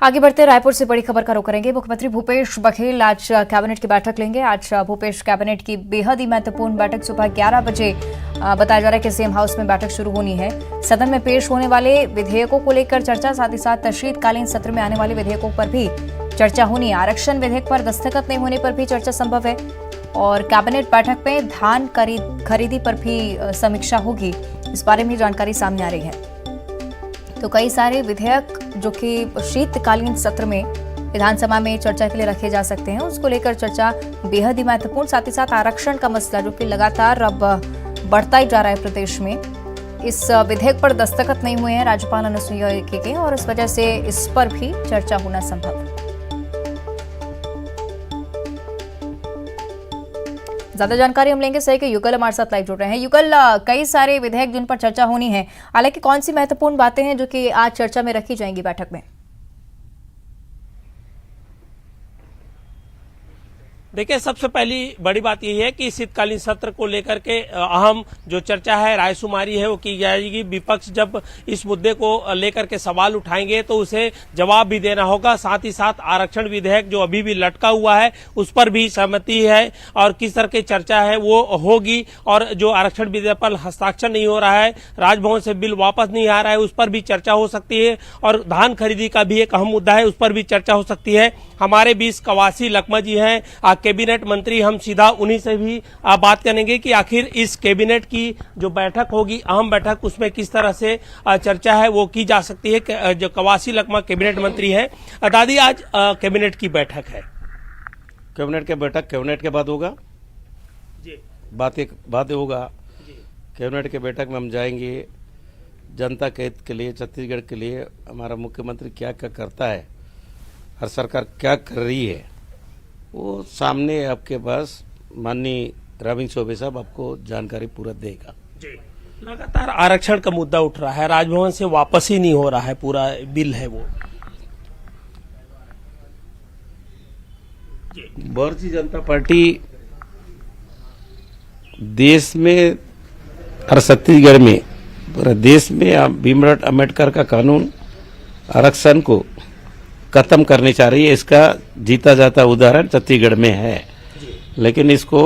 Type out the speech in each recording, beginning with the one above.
आगे बढ़ते रायपुर से बड़ी खबर का रुख करेंगे। मुख्यमंत्री भूपेश बघेल आज कैबिनेट की बैठक लेंगे। आज भूपेश कैबिनेट की बेहद ही महत्वपूर्ण बैठक सुबह 11 बजे बताया जा रहा है कि सीएम हाउस में बैठक शुरू होनी है। सदन में पेश होने वाले विधेयकों को लेकर चर्चा, साथ ही साथ शीतकालीन सत्र में आने वाले विधेयकों पर भी चर्चा होनी है। आरक्षण विधेयक पर दस्तखत नहीं होने पर भी चर्चा संभव है और कैबिनेट बैठक में धान खरीदी पर भी समीक्षा होगी। इस बारे में जानकारी सामने आ रही है। तो कई सारे विधेयक जो कि शीतकालीन सत्र में विधानसभा में चर्चा के लिए रखे जा सकते हैं, उसको लेकर चर्चा बेहद ही महत्वपूर्ण। साथ ही साथ आरक्षण का मसला जो कि लगातार अब बढ़ता ही जा रहा है प्रदेश में। इस विधेयक पर दस्तखत नहीं हुए हैं राज्यपाल अनुसुईया उइके के और इस वजह से इस पर भी चर्चा होना संभव है। ज्यादा जानकारी हम लेंगे सही कि युगल हमारे साथ लाइव जुड़ रहे हैं। युगल, कई सारे विधेयक जिन पर चर्चा होनी है, हालांकि कौन सी महत्वपूर्ण बातें हैं जो कि आज चर्चा में रखी जाएंगी बैठक में? देखिए, सबसे पहली बड़ी बात यही है कि शीतकालीन सत्र को लेकर के अहम जो चर्चा है, रायशुमारी है, वो की जाएगी। विपक्ष जब इस मुद्दे को लेकर के सवाल उठाएंगे तो उसे जवाब भी देना होगा। साथ ही साथ आरक्षण विधेयक जो अभी भी लटका हुआ है उस पर भी सहमति है और किस तरह की चर्चा है वो होगी। और जो आरक्षण विधेयक पर हस्ताक्षर नहीं हो रहा है, राजभवन से बिल वापस नहीं आ रहा है, उस पर भी चर्चा हो सकती है। और धान खरीदी का भी एक अहम मुद्दा है, उस पर भी चर्चा हो सकती है। हमारे बीच कवासी लखमा जी हैं, कैबिनेट मंत्री। हम सीधा उन्हीं से भी बात करेंगे कि आखिर इस कैबिनेट की जो बैठक होगी, अहम बैठक, उसमें किस तरह से चर्चा है वो की जा सकती है। जो कवासी लखमा कैबिनेट मंत्री है। दादी, आज कैबिनेट की बैठक है। कैबिनेट की बैठक कैबिनेट के बाद होगा जी, बातें होगा। कैबिनेट के बैठक में हम जाएंगे, जनता के हित के लिए, छत्तीसगढ़ के लिए हमारा मुख्यमंत्री क्या क्या करता है, हर सरकार क्या कर रही है, वो सामने आपके पास माननीय रविंद्र चौबे साहब आपको जानकारी पूरा देगा। जी, लगातार आरक्षण का मुद्दा उठ रहा है, राजभवन से वापस ही नहीं हो रहा है, पूरा बिल है वो। भारतीय जनता पार्टी देश में और छत्तीसगढ़ में, पूरे देश में भीमराव अम्बेडकर का कानून आरक्षण को खत्म करनी चाह रही है। इसका जीता जाता उदाहरण छत्तीसगढ़ में है, लेकिन इसको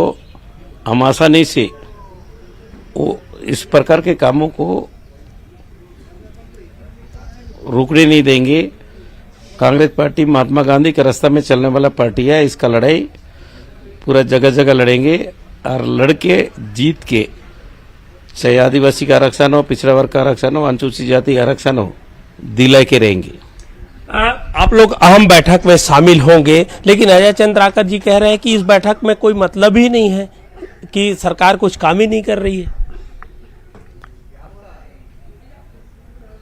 हम आसानी से इस प्रकार के कामों को रुकने नहीं देंगे। कांग्रेस पार्टी महात्मा गांधी के रास्ते में चलने वाला पार्टी है। इसका लड़ाई पूरा जगह जगह लड़ेंगे और लड़के जीत के, चाहे आदिवासी का आरक्षण हो, पिछड़ा वर्ग का आरक्षण हो, अनुसूचित जाति आरक्षण हो, दिला के रहेंगे। आप लोग अहम बैठक में शामिल होंगे, लेकिन अजय चंद्राकर जी कह रहे हैं कि इस बैठक में कोई मतलब ही नहीं है, कि सरकार कुछ काम ही नहीं कर रही है।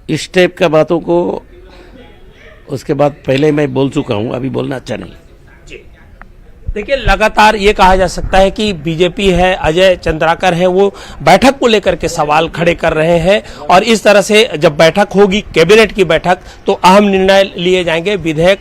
इस टाइप का बातों को उसके बाद पहले मैं बोल चुका हूं, अभी बोलना अच्छा नहीं। देखिए, लगातार ये कहा जा सकता है कि बीजेपी है, अजय चंद्राकर है, वो बैठक को लेकर के सवाल खड़े कर रहे हैं। और इस तरह से जब बैठक होगी, कैबिनेट की बैठक, तो अहम निर्णय लिए जाएंगे। विधेयक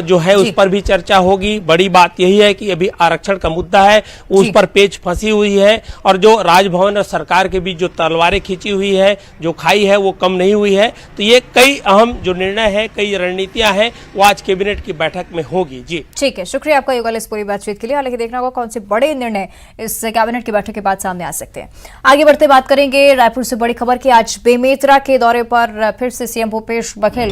जो है उस पर भी चर्चा होगी। बड़ी बात यही है कि अभी आरक्षण का मुद्दा है, उस पर पेच फंसी हुई है और जो राजभवन और सरकार के बीच जो तलवारें खींची हुई है, जो खाई है, वो कम नहीं हुई है। तो ये कई अहम जो निर्णय है, कई रणनीतियां हैं, वो आज कैबिनेट की बैठक में होगी। जी, ठीक है, शुक्रिया आपका युगल इस पूरी बातचीत के लिए। हालांकि देखना होगा कौन से बड़े निर्णय इस कैबिनेट की बैठक के बाद सामने आ सकते हैं। आगे बढ़ते बात करेंगे रायपुर से बड़ी खबर की। आज बेमेतरा के दौरे पर फिर से सीएम भूपेश बघेल